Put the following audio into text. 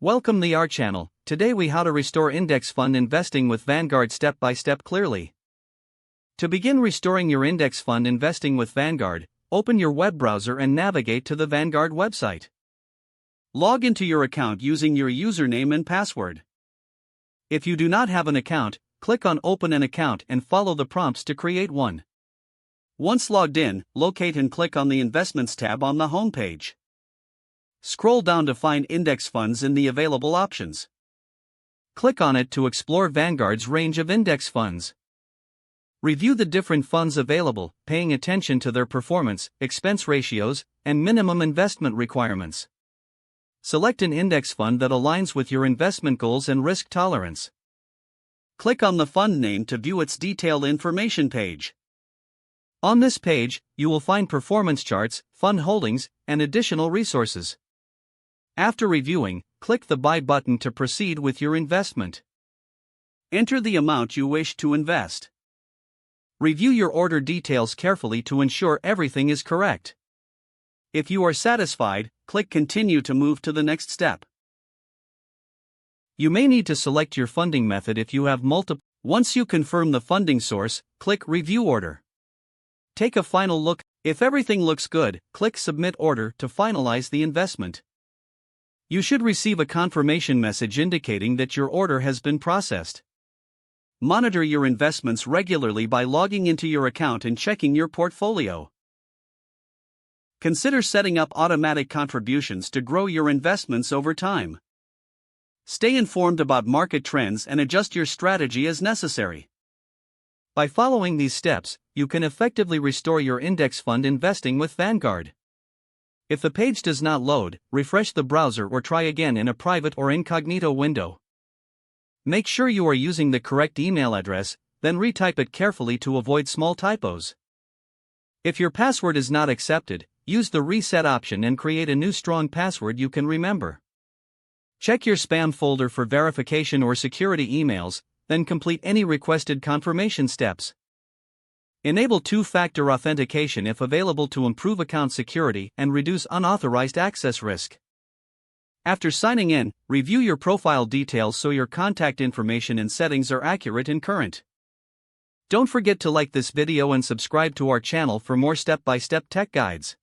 Welcome to our channel. Today we how to restore index fund investing with Vanguard step by step clearly. To begin restoring your index fund investing with Vanguard, open your web browser and navigate to the Vanguard website. Log into your account using your username and password. If you do not have an account, click on Open an account and follow the prompts to create one. Once logged in, locate and click on the Investments tab on the home page. Scroll down to find index funds in the available options. Click on it to explore Vanguard's range of index funds. Review the different funds available, paying attention to their performance, expense ratios, and minimum investment requirements. Select an index fund that aligns with your investment goals and risk tolerance. Click on the fund name to view its detailed information page. On this page, you will find performance charts, fund holdings, and additional resources. After reviewing, click the Buy button to proceed with your investment. Enter the amount you wish to invest. Review your order details carefully to ensure everything is correct. If you are satisfied, click Continue to move to the next step. You may need to select your funding method if you have multiple. Once you confirm the funding source, click Review Order. Take a final look. If everything looks good, click Submit Order to finalize the investment. You should receive a confirmation message indicating that your order has been processed. Monitor your investments regularly by logging into your account and checking your portfolio. Consider setting up automatic contributions to grow your investments over time. Stay informed about market trends and adjust your strategy as necessary. By following these steps, you can effectively restore your index fund investing with Vanguard. If the page does not load, refresh the browser or try again in a private or incognito window. Make sure you are using the correct email address, then retype it carefully to avoid small typos. If your password is not accepted, use the reset option and create a new strong password you can remember. Check your spam folder for verification or security emails, then complete any requested confirmation steps. Enable two-factor authentication if available to improve account security and reduce unauthorized access risk. After signing in, review your profile details so your contact information and settings are accurate and current. Don't forget to like this video and subscribe to our channel for more step-by-step tech guides.